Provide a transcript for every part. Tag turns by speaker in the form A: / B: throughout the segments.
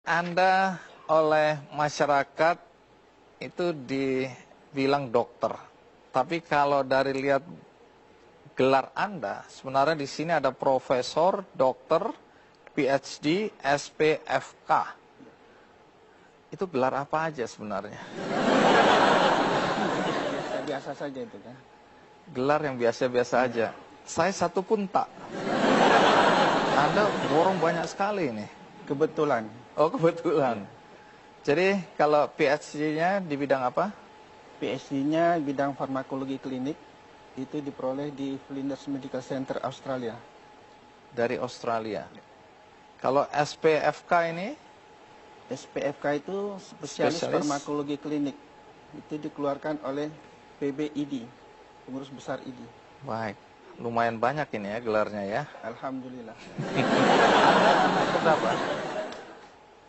A: Anda oleh masyarakat itu dibilang dokter. Tapi kalau dari lihat gelar Anda, sebenarnya di sini ada profesor, dokter, PhD, SPFK. Itu gelar apa aja sebenarnya?
B: Biasa saja itu kan.
A: Gelar yang biasa-biasa aja. Saya satu pun tak. Anda borong banyak sekali ini.
B: Kebetulan.
A: Oh, kebetulan. Jadi kalau PhD-nya di bidang apa?
B: PhD-nya bidang farmakologi klinik, itu diperoleh di Flinders Medical Center Australia.
A: Dari Australia. Kalau SPFK ini?
B: SPFK itu spesialis farmakologi klinik. Itu dikeluarkan oleh PBID, pengurus besar ID.
A: Baik. Lumayan banyak ini ya gelarnya ya.
B: Alhamdulillah.
A: Anda anak berapa?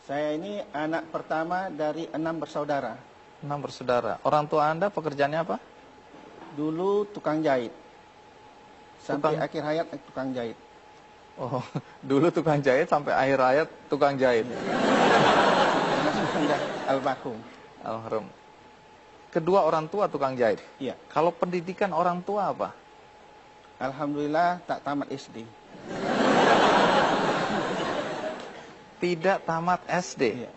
B: Saya ini anak pertama dari 6 bersaudara.
A: 6 bersaudara. Orang tua Anda pekerjaannya apa?
B: Dulu tukang jahit. Sampai akhir hayat tukang jahit.
A: Oh, dulu tukang jahit sampai akhir hayat tukang jahit.
B: Karena sudah almarhum.
A: Almarhum. Kedua orang tua tukang jahit?
B: Iya.
A: Kalau pendidikan orang tua apa?
B: Alhamdulillah tak tamat SD.
A: Tidak tamat SD.
B: Iya.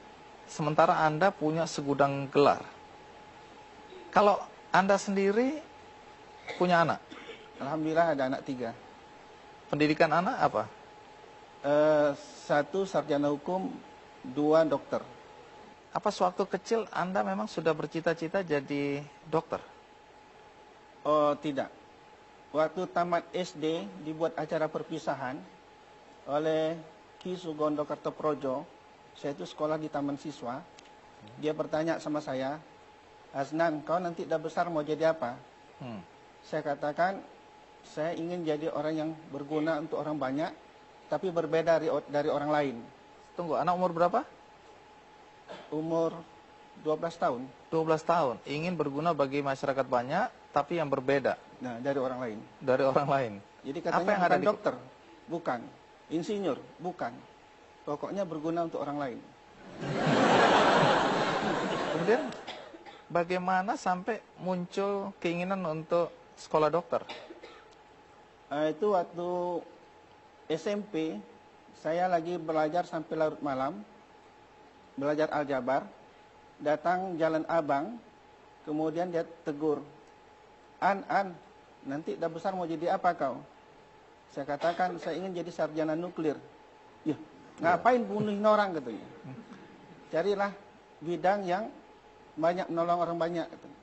A: Sementara Anda punya segudang gelar. Kalau Anda sendiri punya anak?
B: Alhamdulillah ada anak 3.
A: Pendidikan anak apa?
B: 1 sarjana hukum, 2 dokter.
A: Apa sewaktu kecil Anda memang sudah bercita-cita jadi dokter?
B: Oh tidak. Waktu tamat SD dibuat acara perpisahan oleh Ki Sugondo Kartoprojo. Saya itu sekolah di Taman Siswa. Dia bertanya sama saya, "Aznan, kau nanti udah besar mau jadi apa?" Saya katakan, saya ingin jadi orang yang berguna untuk orang banyak, tapi berbeda dari orang lain.
A: Tunggu, anak umur berapa?
B: Umur 12 tahun.
A: 12 tahun. Ingin berguna bagi masyarakat banyak, tapi yang berbeda.
B: Nah, dari orang lain.
A: Dari orang lain.
B: Jadi katanya
A: apa yang
B: bukan
A: ada di...
B: dokter, bukan. Insinyur, bukan. Pokoknya berguna untuk orang lain.
A: Kemudian, bagaimana sampai muncul keinginan untuk sekolah dokter?
B: Itu waktu SMP, saya lagi belajar sampai larut malam. Belajar aljabar, datang Jalan Abang, kemudian dia tegur, An, nanti udah besar mau jadi apa kau? Saya katakan, saya ingin jadi sarjana nuklir. Ya, ngapain bunuhin orang katanya. Carilah bidang yang banyak menolong orang banyak. Katanya.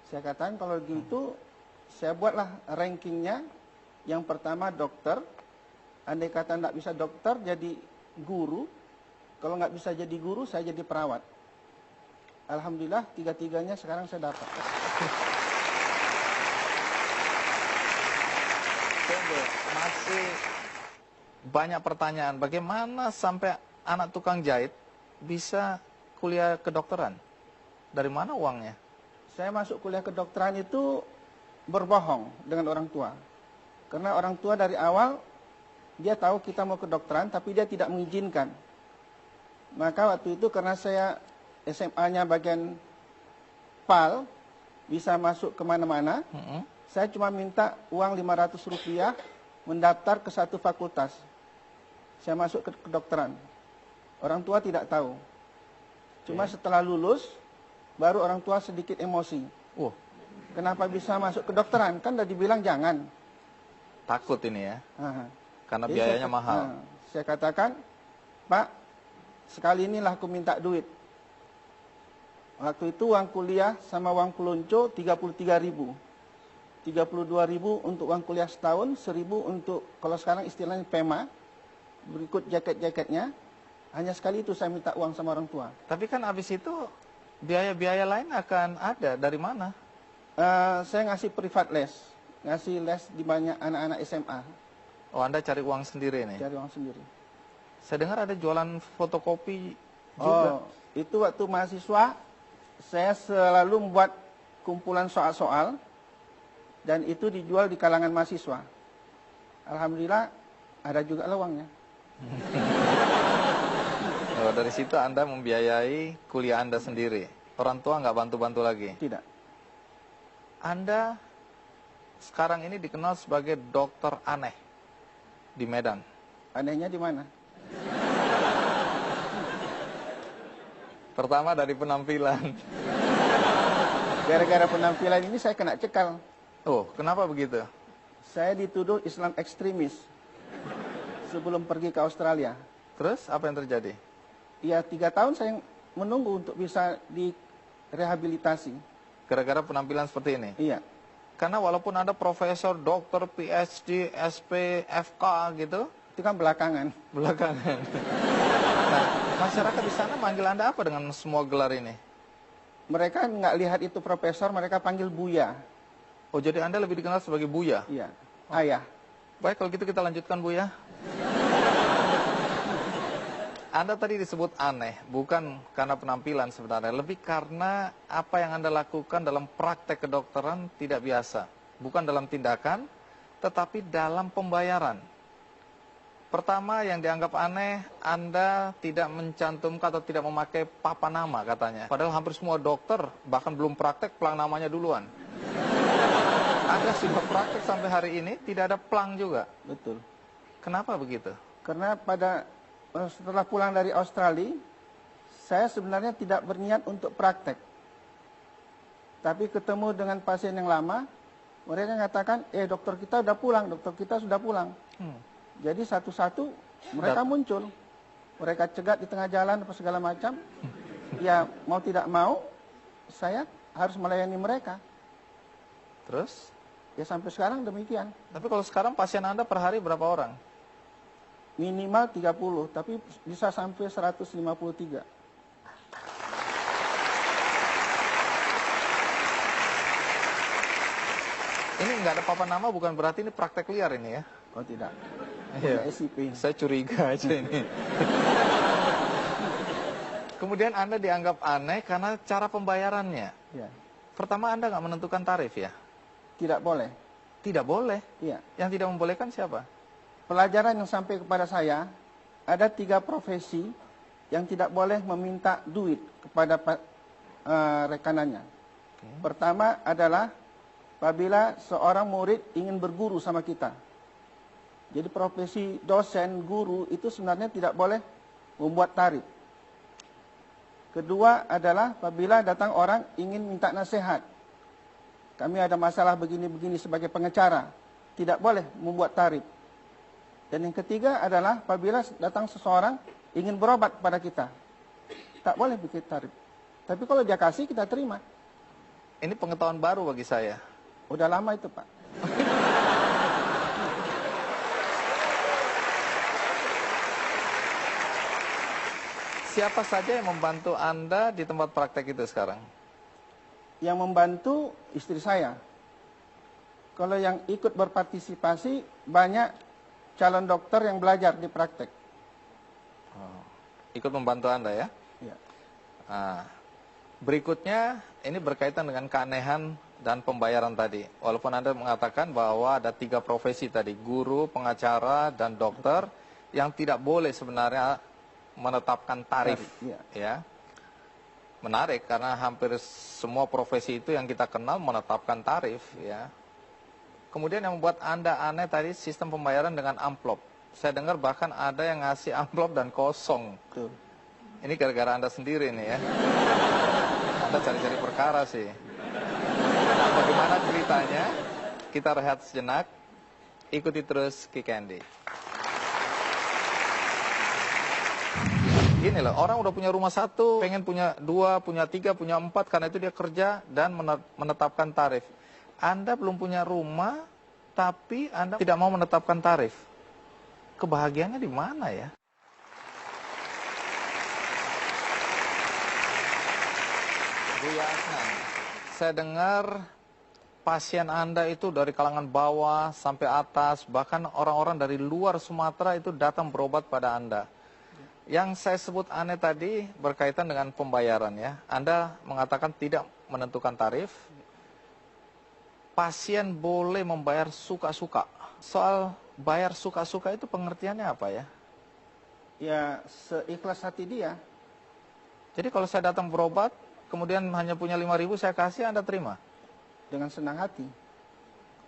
B: Saya katakan kalau gitu, saya buatlah rankingnya. Yang pertama dokter, andai kata tidak bisa dokter jadi guru. Kalau nggak bisa jadi guru, saya jadi perawat. Alhamdulillah, 3-3-nya sekarang saya dapat.
A: Masih banyak pertanyaan. Bagaimana sampai anak tukang jahit bisa kuliah kedokteran? Dari mana uangnya?
B: Saya masuk kuliah kedokteran itu berbohong dengan orang tua. Karena orang tua dari awal, dia tahu kita mau kedokteran, tapi dia tidak mengizinkan. Maka waktu itu karena saya SMA-nya bagian PAL, bisa masuk kemana-mana, saya cuma minta uang Rp500 mendaftar ke satu fakultas. Saya masuk ke kedokteran. Orang tua tidak tahu. Cuma setelah lulus, baru orang tua sedikit emosi. Kenapa bisa masuk kedokteran? Kan udah dibilang jangan.
A: Takut ini ya? Karena
B: Jadi
A: biayanya mahal.
B: Saya katakan, Pak, sekali inilah aku minta duit. Waktu itu uang kuliah sama uang pelonco 33.000. 32.000 untuk uang kuliah setahun, 1.000 untuk, kalau sekarang istilahnya PEMA, berikut jaket-jaketnya. Hanya sekali itu saya minta uang sama orang tua.
A: Tapi kan habis itu biaya-biaya lain akan ada. Dari mana?
B: Saya ngasih privat les. Ngasih les di banyak anak-anak SMA.
A: Oh, Anda cari uang sendiri nih?
B: Cari uang sendiri.
A: Saya dengar ada jualan fotokopi juga.
B: Oh, itu waktu mahasiswa, saya selalu membuat kumpulan soal-soal, dan itu dijual di kalangan mahasiswa. Alhamdulillah, ada juga uangnya.
A: Oh, dari situ Anda membiayai kuliah Anda sendiri. Orang tua nggak bantu-bantu lagi.
B: Tidak.
A: Anda sekarang ini dikenal sebagai dokter aneh di Medan.
B: Anehnya di mana?
A: Pertama dari penampilan.
B: Gara-gara penampilan ini saya kena cekal.
A: Oh, kenapa begitu?
B: Saya dituduh Islam ekstremis sebelum pergi ke Australia.
A: Terus apa yang terjadi?
B: Ya 3 tahun saya menunggu untuk bisa direhabilitasi.
A: Gara-gara penampilan seperti ini?
B: Iya.
A: Karena walaupun Anda profesor, dokter, PhD, SP, FK gitu,
B: Itu kan belakangan.
A: belakangan. Nah, masyarakat di sana manggil Anda apa dengan semua gelar ini?
B: Mereka nggak lihat itu profesor, mereka panggil Buya.
A: Oh, jadi Anda lebih dikenal sebagai Buya?
B: Iya. Ayah.
A: Baik, kalau gitu kita lanjutkan, Buya. Anda tadi disebut aneh, bukan karena penampilan sebenarnya, lebih karena apa yang Anda lakukan dalam praktek kedokteran tidak biasa. Bukan dalam tindakan, tetapi dalam pembayaran. Pertama yang dianggap aneh, Anda tidak mencantumkan atau tidak memakai papan nama katanya. Padahal hampir semua dokter, bahkan belum praktek, plang namanya duluan. Anda sudah praktek sampai hari ini, tidak ada plang juga.
B: Betul.
A: Kenapa begitu?
B: Karena setelah pulang dari Australia, saya sebenarnya tidak berniat untuk praktek. Tapi ketemu dengan pasien yang lama, mereka mengatakan, dokter kita sudah pulang, dokter kita sudah pulang. Jadi satu-satu mereka muncul. Mereka cegat di tengah jalan apa segala macam. Ya mau tidak mau, saya harus melayani mereka.
A: Terus?
B: Ya sampai sekarang demikian.
A: Tapi kalau sekarang pasien Anda per hari berapa orang?
B: Minimal 30, tapi bisa sampai 153.
A: Ini nggak ada papan nama bukan berarti ini praktek liar ini ya?
B: Oh tidak.
A: Iya.
B: SIP.
A: Saya curiga aja ini. Kemudian Anda dianggap aneh karena cara pembayarannya.
B: Ya.
A: Pertama Anda nggak menentukan tarif ya?
B: Tidak boleh.
A: Tidak boleh.
B: Iya.
A: Yang tidak membolehkan siapa?
B: Pelajaran yang sampai kepada saya, ada 3 profesi yang tidak boleh meminta duit kepada rekanannya. Pertama adalah apabila seorang murid ingin berguru sama kita. Jadi profesi dosen, guru itu sebenarnya tidak boleh membuat tarif. Kedua adalah apabila datang orang ingin minta nasihat. Kami ada masalah begini-begini sebagai pengacara, tidak boleh membuat tarif. Dan yang ketiga adalah apabila datang seseorang ingin berobat pada kita, tak boleh bikin tarif. Tapi kalau dia kasih, kita terima.
A: Ini pengetahuan baru bagi saya.
B: Udah lama itu, Pak.
A: Siapa saja yang membantu Anda di tempat praktek itu sekarang?
B: Yang membantu istri saya. Kalau yang ikut berpartisipasi, banyak calon dokter yang belajar di praktek.
A: Oh, ikut membantu Anda ya?
B: Ya.
A: Nah, berikutnya ini berkaitan dengan keanehan dan pembayaran tadi. Walaupun Anda mengatakan bahwa ada 3 profesi tadi, guru, pengacara, dan dokter, yang tidak boleh sebenarnya menetapkan tarif. Ya. Menarik karena hampir semua profesi itu yang kita kenal menetapkan tarif. Ya. Kemudian yang membuat Anda aneh tadi sistem pembayaran dengan amplop. Saya dengar bahkan ada yang ngasih amplop dan kosong.
B: Betul.
A: Ini gara-gara Anda sendiri nih ya. Anda cari-cari perkara sih. Nah, bagaimana ceritanya? Kita rehat sejenak. Ikuti terus Ki Candy. Gini loh, orang udah punya rumah 1, pengen punya 2, punya 3, punya 4, karena itu dia kerja dan menetapkan tarif. Anda belum punya rumah, tapi Anda tidak mau menetapkan tarif. Kebahagiaannya di mana ya? Bu Yasnan, saya dengar pasien Anda itu dari kalangan bawah sampai atas, bahkan orang-orang dari luar Sumatera itu datang berobat pada Anda. Yang saya sebut aneh tadi berkaitan dengan pembayaran ya. Anda mengatakan tidak menentukan tarif. Pasien boleh membayar suka-suka. Soal bayar suka-suka itu pengertiannya apa ya?
B: Ya seikhlas hati dia.
A: Jadi kalau saya datang berobat, kemudian hanya punya 5.000 saya kasih, Anda terima?
B: Dengan senang hati.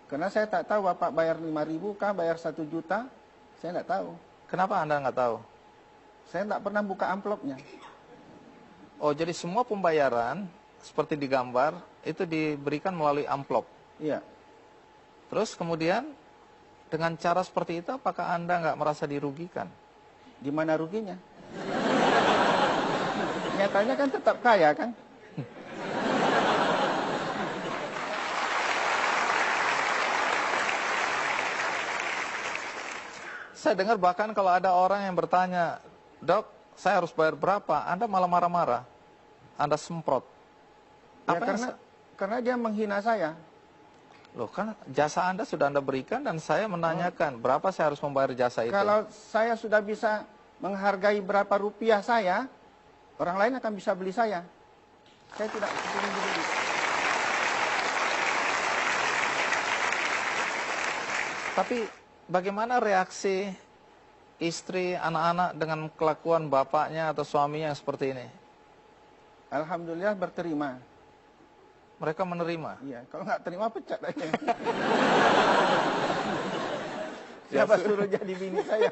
B: Karena saya tak tahu Bapak bayar 5.000 kah, bayar 1 juta, saya tidak tahu.
A: Kenapa Anda nggak tahu?
B: Saya tidak pernah buka amplopnya.
A: Oh, jadi semua pembayaran seperti digambar itu diberikan melalui amplop.
B: Iya.
A: Terus kemudian dengan cara seperti itu apakah Anda nggak merasa dirugikan?
B: Di mana ruginya? Nyatanya kan tetap kaya kan?
A: Saya dengar bahkan kalau ada orang yang bertanya, "Dok, saya harus bayar berapa?" Anda malah marah-marah. Anda semprot.
B: Ya,
A: Apa yang
B: karena dia menghina saya.
A: Loh, kan jasa Anda sudah Anda berikan dan saya menanyakan berapa saya harus membayar jasa itu.
B: Kalau saya sudah bisa menghargai berapa rupiah saya, orang lain akan bisa beli saya. Saya tidak ingin beli.
A: Tapi bagaimana reaksi istri, anak-anak dengan kelakuan bapaknya atau suaminya yang seperti ini?
B: Alhamdulillah berterima.
A: Mereka menerima.
B: Iya, kalau nggak terima pecat aja. Siapa suruh jadi bini saya?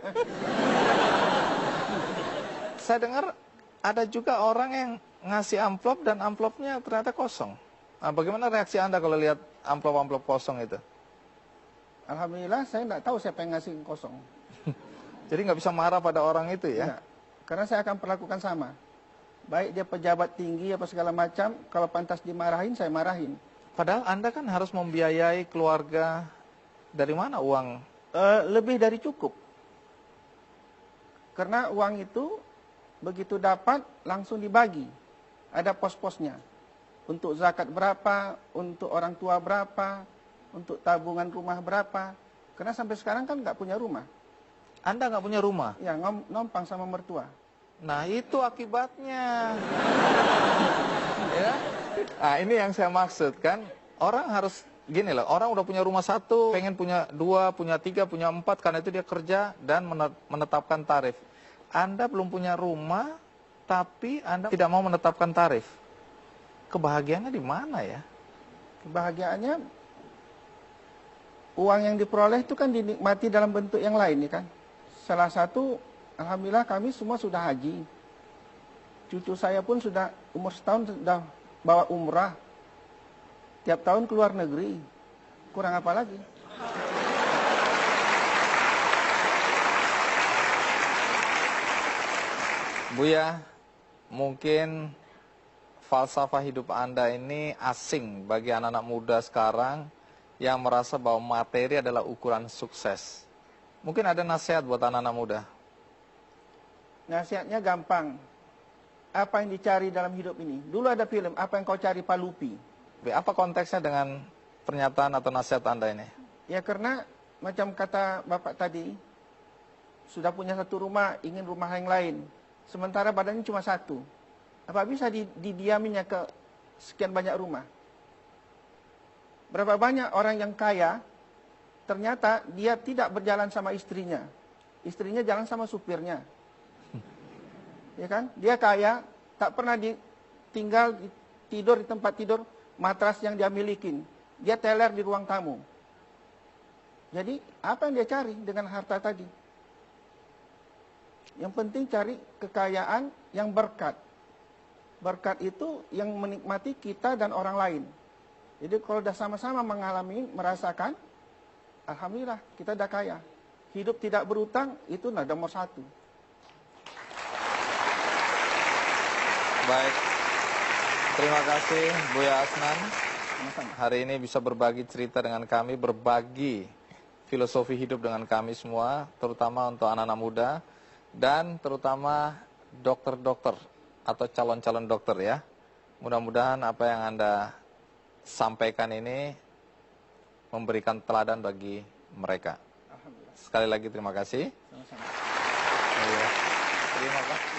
A: Saya dengar ada juga orang yang ngasih amplop dan amplopnya ternyata kosong. Nah, bagaimana reaksi Anda kalau lihat amplop-amplop kosong itu?
B: Alhamdulillah saya nggak tahu siapa yang ngasih kosong.
A: Jadi nggak bisa marah pada orang itu ya?
B: Ya, karena saya akan perlakukan sama. Baik dia pejabat tinggi apa segala macam, kalau pantas dimarahin, saya marahin.
A: Padahal Anda kan harus membiayai keluarga. Dari mana uang?
B: Lebih dari cukup. Karena uang itu begitu dapat langsung dibagi. Ada pos-posnya. Untuk zakat berapa, untuk orang tua berapa, untuk tabungan rumah berapa. Karena sampai sekarang kan nggak punya rumah.
A: Anda nggak punya rumah?
B: Ya, nompang sama mertua.
A: Nah, itu akibatnya. Ya. Nah, ini yang saya maksud kan. Orang harus gini loh, orang udah punya rumah 1, pengen punya 2, punya 3, punya 4, karena itu dia kerja dan menetapkan tarif. Anda belum punya rumah, tapi Anda tidak mau menetapkan tarif. Kebahagiaannya di mana ya?
B: Kebahagiaannya, uang yang diperoleh itu kan dinikmati dalam bentuk yang lain, ya kan? Salah satu, alhamdulillah kami semua sudah haji. Cucu saya pun sudah umur setahun sudah bawa umrah. Tiap tahun keluar negeri. Kurang apa lagi?
A: Buya, mungkin falsafah hidup Anda ini asing bagi anak-anak muda sekarang yang merasa bahwa materi adalah ukuran sukses. Mungkin ada nasihat buat anak-anak muda.
B: Nasihatnya gampang. Apa yang dicari dalam hidup ini? Dulu ada film, Apa Yang Kau Cari Pak Lupi.
A: Apa konteksnya dengan pernyataan atau nasihat Anda ini?
B: Ya karena macam kata Bapak tadi, sudah punya satu rumah, ingin rumah yang lain. Sementara badannya cuma satu. Apa bisa didiaminya ke sekian banyak rumah? Berapa banyak orang yang kaya, ternyata dia tidak berjalan sama istrinya. Istrinya jalan sama supirnya. Ya kan? Dia kaya, tak pernah tinggal tidur di tempat tidur matras yang dia milikin. Dia teler di ruang tamu. Jadi, apa yang dia cari dengan harta tadi? Yang penting cari kekayaan yang berkat. Berkat itu yang menikmati kita dan orang lain. Jadi kalau sudah sama-sama mengalami, merasakan, alhamdulillah kita sudah kaya. Hidup tidak berutang, itu nomor 1.
A: Baik, terima kasih Buya Asnan.
B: Sama-sama.
A: Hari ini bisa berbagi cerita dengan kami, berbagi filosofi hidup dengan kami semua, terutama untuk anak-anak muda, dan terutama dokter-dokter atau calon-calon dokter ya. Mudah-mudahan apa yang Anda sampaikan ini memberikan teladan bagi mereka.
B: Alhamdulillah.
A: Sekali lagi terima kasih.
B: Sama-sama.
A: Terima kasih.